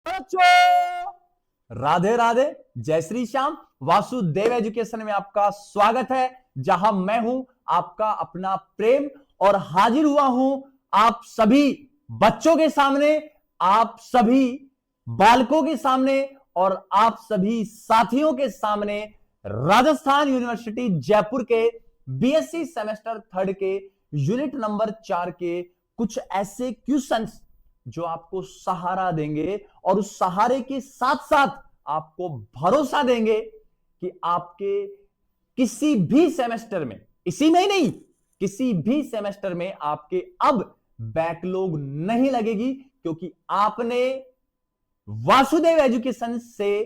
बच्चों राधे राधे, जय श्री श्याम। वासुदेव एजुकेशन में आपका स्वागत है, जहां मैं हूं आपका अपना प्रेम और हाजिर हुआ हूं आप सभी बच्चों के सामने, आप सभी बालकों के सामने और आप सभी साथियों के सामने राजस्थान यूनिवर्सिटी जयपुर के बीएससी सेमेस्टर 3 के यूनिट नंबर 4 के कुछ ऐसे क्वेश्चंस जो आपको सहारा देंगे और उस सहारे के साथ साथ आपको भरोसा देंगे कि आपके किसी भी सेमेस्टर में, इसी में ही नहीं, किसी भी सेमेस्टर में आपके अब बैकलॉग नहीं लगेगी, क्योंकि आपने वासुदेव एजुकेशन से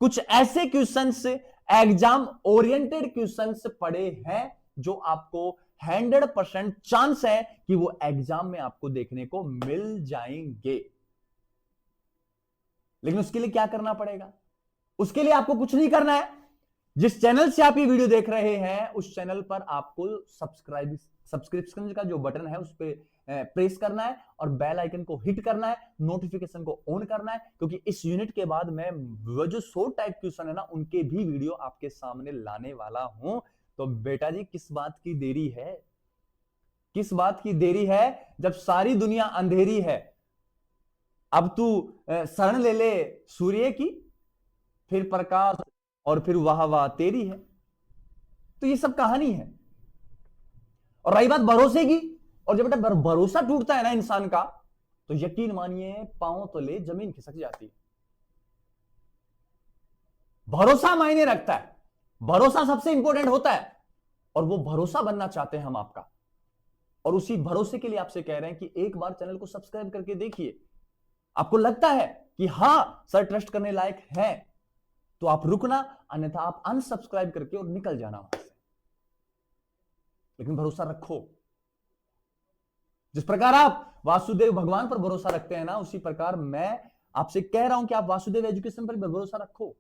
कुछ ऐसे क्वेश्चंस, एग्जाम ओरिएंटेड क्वेश्चंस पढ़े हैं जो आपको 100% चांस है कि वो एग्जाम में आपको देखने को मिल जाएंगे। लेकिन उसके लिए क्या करना पड़ेगा? उसके लिए आपको कुछ नहीं करना है। जिस चैनल से आप ये वीडियो देख रहे हैं उस चैनल पर आपको सब्सक्रिप्शन का जो बटन है उस पर प्रेस करना है और बेल आइकन को हिट करना है, नोटिफिकेशन को ऑन करना है, क्योंकि इस यूनिट के बाद मैं वो जो शॉर्ट टाइप क्वेश्चन है ना उनके भी वीडियो आपके सामने लाने वाला हूं। तो बेटा जी किस बात की देरी है? किस बात की देरी है? जब सारी दुनिया अंधेरी है, अब तू शरण ले ले सूर्य की, फिर प्रकाश और फिर वाह वाह तेरी है। तो ये सब कहानी है। और रही बात भरोसे की, और जब बेटा भरोसा टूटता है ना इंसान का, तो यकीन मानिए पांव तले जमीन खिसक जाती है। भरोसा मायने रखता है, भरोसा सबसे इंपॉर्टेंट होता है, और वो भरोसा बनना चाहते हैं हम आपका। और उसी भरोसे के लिए आपसे कह रहे हैं कि एक बार चैनल को सब्सक्राइब करके देखिए। आपको लगता है कि हां सर ट्रस्ट करने लायक है, तो आप रुकना, अन्यथा आप अनसब्सक्राइब करके और निकल जाना वहां से। लेकिन भरोसा रखो। जिस प्रकार आप वासुदेव भगवान पर भरोसा रखते हैं ना, उसी प्रकार मैं आपसे कह रहा हूं कि आप वासुदेव एजुकेशन पर भरोसा रखो।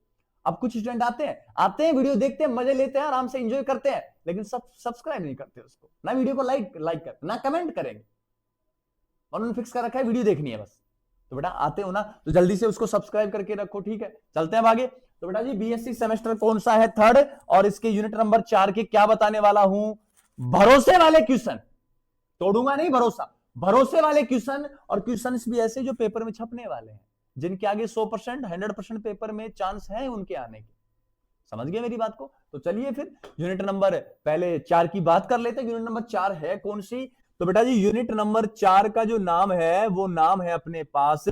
अब कुछ स्टूडेंट आते हैं वीडियो देखते हैं, मजे लेते हैं, आराम से एंजॉय करते हैं, लेकिन सब्सक्राइब नहीं करते उसको, ना वीडियो को लाइक कर, ना कमेंट करेंगे। और उन्होंने फिक्स कर रखा है वीडियो देखनी है बस। तो बेटा आते हो ना तो जल्दी से उसको सब्सक्राइब करके रखो, ठीक है। चलते हैं आगे। तो बेटा जी बीएससी सेमेस्टर कौन सा है? 3rd, और इसके यूनिट नंबर 4 के क्या बताने वाला हूं? भरोसे वाले क्वेश्चन। तोड़ूंगा नहीं भरोसा, भरोसे वाले क्वेश्चन, और क्वेश्चन भी ऐसे जो पेपर में छपने वाले हैं, जिनके आगे 100%, 100% पेपर में चांस है उनके आने के। समझ गए मेरी बात को? तो चलिए फिर यूनिट नंबर पहले 4 की बात कर लेते हैं। यूनिट नंबर 4 है कौन सी? तो बेटा जी यूनिट नंबर 4 का जो नाम है वो नाम है अपने पास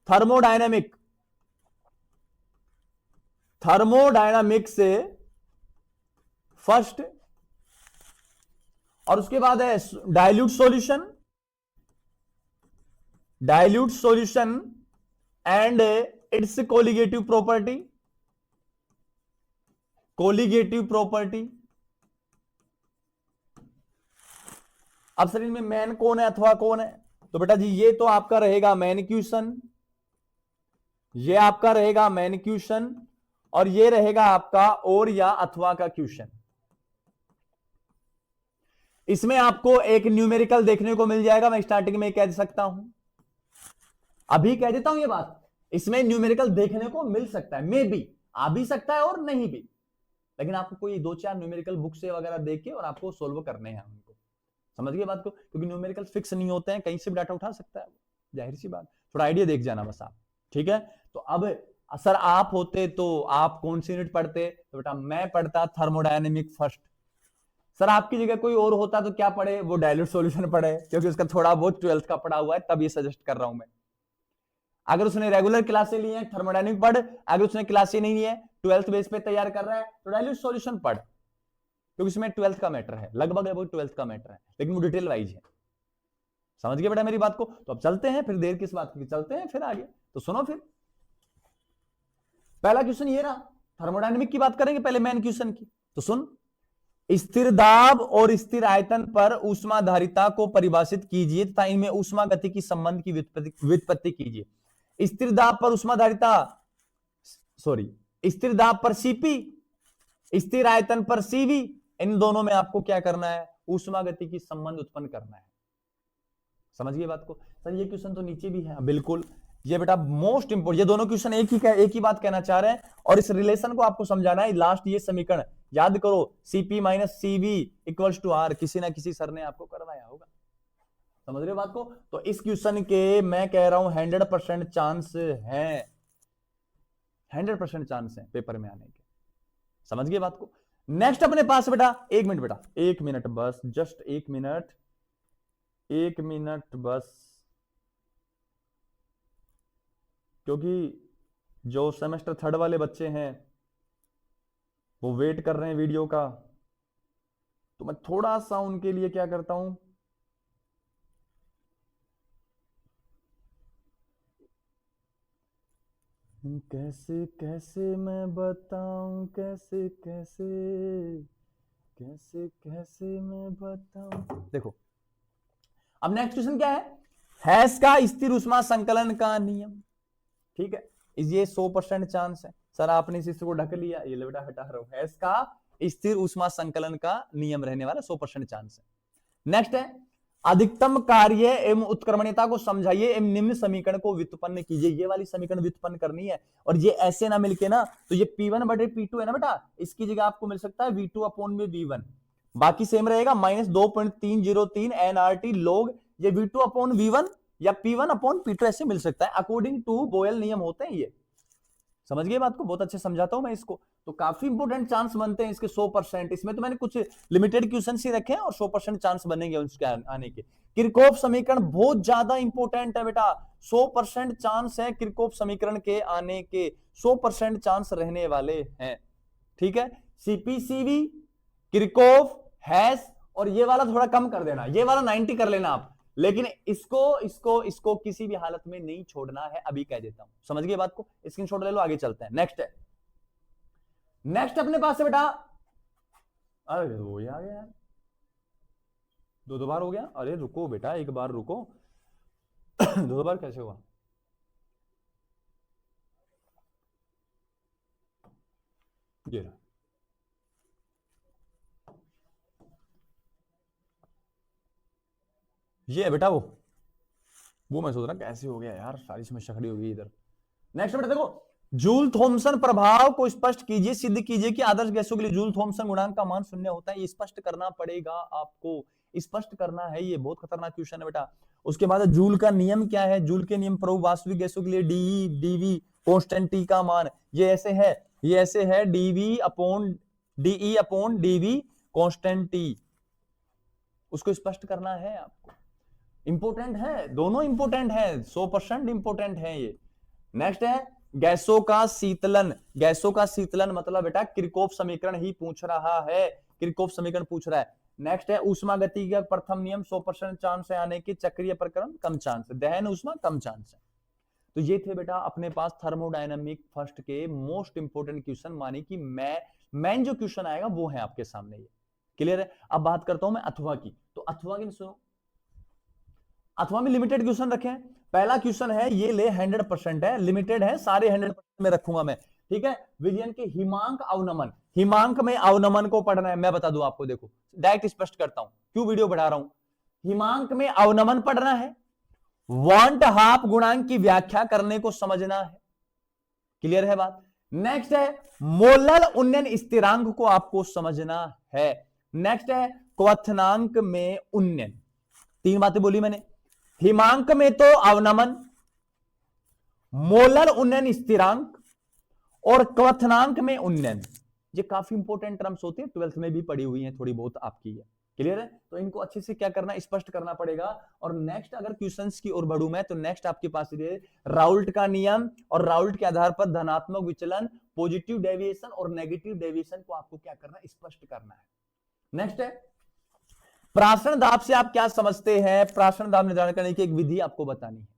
थर्मोडायनेमिक। थर्मोडायनामिक से फर्स्ट, और उसके बाद है dilute solution, dilute solution and it's colligative property, colligative property. अब शरीर में मैन कौन है अथवा कौन है? तो बेटा जी ये तो आपका रहेगा मैन क्वेश्चन, ये आपका रहेगा मैन क्वेश्चन, और ये रहेगा आपका और या अथवा का क्वेश्चन। इसमें आपको एक न्यूमेरिकल देखने को मिल जाएगा। मैं स्टार्टिंग में कह सकता हूं, अभी कह देता हूं ये बात, इसमें न्यूमेरिकल देखने को मिल सकता है, मे बी आ भी सकता है और नहीं भी, लेकिन आपको कोई 2-4 न्यूमेरिकल बुक से वगैरह देख के और आपको सोल्व करने हैं उनको। समझ गए बात को? क्योंकि न्यूमेरिकल फिक्स नहीं होते हैं, कहीं से भी डाटा उठा सकता है, जाहिर सी बात। थोड़ा आइडिया देख जाना बस आप, ठीक है। तो अब सर आप होते तो आप कौन सी यूनिट पढ़ते? तो बेटा मैं पढ़ता थर्मोडायनेमिक फर्स्ट। सर आपकी जगह कोई और होता तो क्या पढ़े? वो डाइल्यूट सॉल्यूशन पढ़े, क्योंकि उसका थोड़ा बहुत 12th का पढ़ा हुआ है, तब ये सजेस्ट कर रहा हूं मैं। अगर उसने रेगुलर क्लासें ली हैं थर्मोडायनेमिक पढ़, अगर उसने क्लासें नहीं ली है 12th बेस पे तैयार कर रहा है तो डाइल्यूट सॉल्यूशन पढ़, क्योंकि इसमें 12th का मैटर है, लगभग 12th का मैटर है, लेकिन वो डिटेल वाइज है। समझ गए बेटा मेरी बात को? तो अब चलते हैं, फिर देर किस बात की, चलते हैं फिर आगे। तो सुनो फिर, पहला क्वेश्चन ये रहा, थर्मोडायनेमिक की बात करेंगे पहले मेन क्वेश्चन की। तो सुन, स्थिर दाब और स्थिर आयतन पर ऊष्माधारिता को परिभाषित कीजिए तथा इनमें ऊष्मा गति की संबंध की व्युत्पत्ति कीजिए। स्थिर दाब पर ऊष्माधारिता, सॉरी, स्थिर दाब पर सीपी, स्थिर आयतन पर सीवी, इन दोनों में आपको क्या करना है? ऊष्मा गति की संबंध उत्पन्न करना है। समझ गए बात को? सर ये क्वेश्चन तो नीचे भी है, बिल्कुल ये बेटा मोस्ट इंपोर्टेंट, ये दोनों क्वेश्चन एक ही बात कहना चाह रहे हैं और इस रिलेशन को आपको समझाना है। लास्ट ये समीकरण याद करो, CP minus CV equals to R, किसी ना किसी सर ने आपको करवाया होगा, समझ रहे हो बात को। तो इस क्वेश्चन के मैं कह रहा हूं 100% चांस है, 100% चांस है पेपर में आने के, समझ गए बात को। नेक्स्ट अपने पास बेटा, एक मिनट बेटा, एक मिनट बस, जस्ट एक मिनट, एक मिनट बस, क्योंकि जो सेमेस्टर थर्ड वाले बच्चे हैं वो वेट कर रहे हैं वीडियो का, तो मैं थोड़ा सा उनके लिए क्या करता हूं, कैसे कैसे मैं बताऊं, कैसे कैसे कैसे कैसे मैं बताऊं। देखो अब नेक्स्ट क्वेश्चन क्या है, हैश का स्थिर ऊष्मा संकलन का नियम, ठीक है, ये 100% चांस है। सर आपने इस को ढक लिया, ये बेटा हटा रहा हूं, हैश का स्थिर ऊष्मा संकलन का नियम रहने वाला 100% चांस है। नेक्स्ट है, अधिकतम कार्य एवं उत्क्रमणीयता को समझाइए एवं निम्न समीकरण को व्युत्पन्न कीजिए। ये वाली समीकरण व्युत्पन्न करनी है, और ये ऐसे ना मिलके ना, तो ये P1/P2 है ना बेटा, इसकी जगह आपको मिल सकता है V2/V1, बाकी सेम रहेगा, -2.303 nRT log, ये V2/V1 या P1/P2 ऐसे मिल सकता है, अकॉर्डिंग टू बोयल नियम होते हैं ये, समझ गए बात को, बहुत अच्छे समझाता हूं मैं इसको। तो काफी इंपोर्टेंट चांस बनते हैं इसके 100%, इसमें तो मैंने कुछ लिमिटेड क्वेश्चन ही रखे हैं और 100% चांस बनेंगे उसके आने के। किरचॉफ समीकरण बहुत ज्यादा इंपोर्टेंट है बेटा, 100% चांस है किरचॉफ समीकरण के आने के, 100% चांस रहने वाले हैं, ठीक है। सीपीसीवी, किरचॉफ, हैश, और ये वाला थोड़ा कम कर देना, ये वाला 90 कर लेना आप, लेकिन इसको किसी भी हालत में नहीं छोड़ना है, अभी कह देता हूं, समझ गए बात को, स्क्रीनशॉट ले लो, आगे चलते हैं। नेक्स्ट है, नेक्स्ट अपने पास है बेटा, अरे वो आ गया यार, दो बार हो गया, अरे रुको बेटा, एक बार रुको दो बार कैसे हुआ, ये रहा, ये है बेटा वो मैं सोच रहा कैसे हो गया यार, सारी समस्या खड़ी हो गई इधर। नेक्स्ट बेटा देखो, जूल थॉमसन प्रभाव को स्पष्ट कीजिए, सिद्ध कीजिए कि आदर्श गैसों के लिए जूल थॉमसन गुणांक का मान 0 होता है। ये स्पष्ट करना पड़ेगा आपको, स्पष्ट करना है, ये बहुत खतरनाक क्वेश्चन है बेटा। उसके बाद जूल का नियम क्या है, जूल के नियम प्रयोग वास्तविक गैसों के लिए डीई डीवी कांस्टेंट टी का मान ये ऐसे है, ये ऐसे है, DE upon DV constant T, उसको स्पष्ट करना है आपको, इंपोर्टेंट है, दोनों इंपोर्टेंट है, 100% इंपोर्टेंट है ये। नेक्स्ट है, गैसों का शीतलन, गैसों का शीतलन मतलब बेटा किरचॉफ समीकरण ही पूछ रहा है, किरचॉफ समीकरण पूछ रहा है। नेक्स्ट है, ऊष्मा गति का प्रथम नियम, 100% चांस है आने की, चक्रीय प्रकरण कम चांस है, दहन ऊष्मा कम चांस है। तो ये थे बेटा अपने पास थर्मोडायनामिक फर्स्ट के मोस्ट इंपोर्टेंट क्वेश्चन, माने कि मेन जो क्वेश्चन आएगा वो है आपके सामने, ये क्लियर है। अब बात करता हूं मैं अथवा की, तो अथवा की सुनो, अथवा में लिमिटेड क्वेश्चन रखे हैं। पहला क्वेश्चन है, ये ले 100% है, लिमिटेड है, सारे 100% में रखूंगा मैं, ठीक है। विजयन के हिमांक अवनमन, हिमांक में अवनमन को पढ़ना है, मैं बता दूं आपको, देखो डायरेक्ट स्पष्ट करता हूं, क्यों वीडियो बढ़ा रहा हूं। हिमांक में अवनमन पढ़ना है, वांट हाफ गुणांक की व्याख्या करने को समझना है, क्लियर है बात। नेक्स्ट है, मोलर उन्नयन स्थिरांक को आपको समझना है। नेक्स्ट है, क्वथनांक में उन्नयन, तीन बातें बोली मैंने, हिमांक में तो अवनमन, मोलर उन्नयन स्थिरांक और क्वथनांक में उन्नयन, ये काफी इंपॉर्टेंट टर्म्स होती है, 12th में भी पढ़ी हुई है थोड़ी बहुत आपकी है, क्लियर है। तो इनको अच्छे से क्या करना, स्पष्ट करना पड़ेगा। और नेक्स्ट अगर क्वेश्चंस की ओर बढ़ूं मैं, तो नेक्स्ट आपके पास ये राउल्ट का नियम, और राउल्ट के आधार पर धनात्मक विचलन, पॉजिटिव डेविएशन और नेगेटिव डेविएशन को आपको क्या करना, स्पष्ट करना है। नेक्स्ट है, प्राशन दाब से आप क्या समझते हैं, प्राशन दाब निर्धारण करने की एक विधि आपको बतानी है,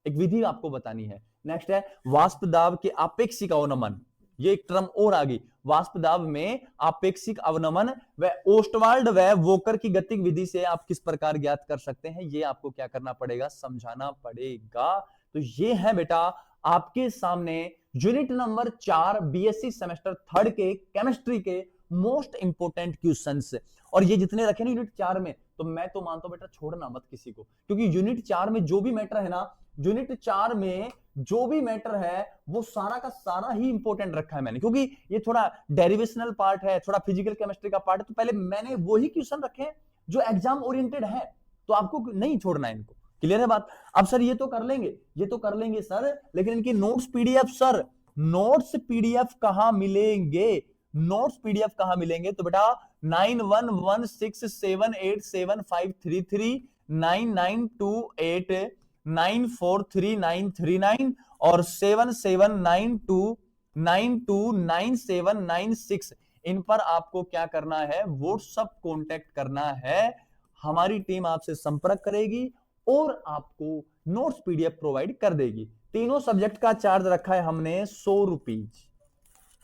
एक विधि आपको बतानी है। नेक्स्ट है, वाष्प दाब के आपेक्षिक अवनमन, ये एक टर्म और आ गई, वाष्प दाब में आपेक्षिक अवनमन व ओस्टवाल्ड व वोकर की गतिक विधि से आप किस प्रकार ज्ञात कर सकते हैं, ये आपको क्या करना पड़ेगा, समझाना पड़ेगा। तो ये है बेटा आपके सामने unit number 4 BSc semester third के केमिस्ट्री के मोस्ट इंपोर्टेंट क्वेश्चंस, और ये जितने रखे ना यूनिट 4 में, तो मैं तो मानता हूं बेटा छोड़ना मत किसी को, क्योंकि यूनिट 4 में जो भी मैटर है ना, यूनिट 4 में जो भी मैटर है वो सारा का सारा ही इंपॉर्टेंट रखा है मैंने, क्योंकि ये थोड़ा डेरिवेशनल पार्ट है, थोड़ा फिजिकल केमिस्ट्री का पार्ट है, तो पहले मैंने वही क्वेश्चन रखे हैं जो एग्जाम ओरिएंटेड है, तो आपको नहीं छोड़ना है इनको। क्लियर है बात? अब सर ये तो कर लेंगे, ये तो कर लेंगे सर, लेकिन इनकी notes PDF, sir notes PDF कहां मिलेंगे? नोट्स पीडीएफ कहां मिलेंगे? तो बेटा 9116787533 9928943939 और 7792929796, इन पर आपको क्या करना है? व्हाट्सएप कांटेक्ट करना है, हमारी टीम आपसे संपर्क करेगी और आपको नोट्स पीडीएफ प्रोवाइड कर देगी। तीनों सब्जेक्ट का चार्ज रखा है हमने 100 रुपीज,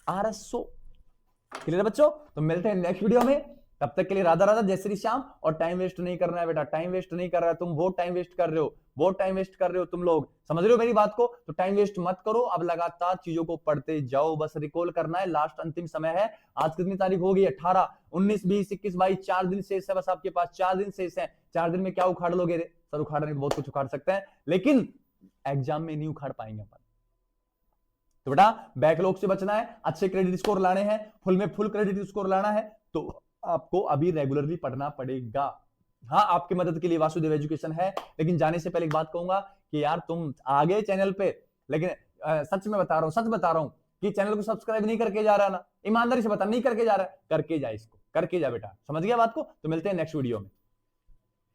RS100। क्लियर है बच्चों? तो मिलते हैं नेक्स्ट वीडियो में, तब तक के लिए राधा राधा, जय श्री श्याम। और टाइम वेस्ट नहीं करना है बेटा, टाइम वेस्ट नहीं कर रहा है, तुम बहुत टाइम वेस्ट कर रहे हो, बहुत टाइम वेस्ट कर रहे हो तुम लोग, समझ रहे हो मेरी बात को? तो टाइम वेस्ट मत करो, अब लगातार चीजों को पढ़ते जाओ, बस रिकॉल करना है, लास्ट अंतिम समय है। आज कितनी तारीख हो गई? 18, 19, 20, 21, 22, 4 दिन शेष है बस आपके पास, 4 दिन शेष है। 4 दिन में क्या उखाड़ लोगे रे? सर उखाड़ने में बहुत कुछ उखाड़ सकते हैं, लेकिन एग्जाम में नहीं उखाड़ पाएंगे अपन। तो बेटा बैकलॉग से बचना है, अच्छे क्रेडिट स्कोर लाने हैं, फुल में फुल क्रेडिट स्कोर लाना है, तो आपको अभी रेगुलरली पढ़ना पड़ेगा। हाँ, आपकी मदद के लिए वासुदेव एजुकेशन है, लेकिन जाने से पहले एक बात कहूंगा कि यार तुम आगे चैनल पे, लेकिन सच में बता रहा हूं, सच बता रहा हूं कि चैनल को सब्सक्राइब नहीं करके जा रहा ना, ईमानदारी से बता, नहीं करके जा रहा, करके जा, इसको करके जा बेटा, समझ गया बात को? तो मिलते हैं नेक्स्ट वीडियो में।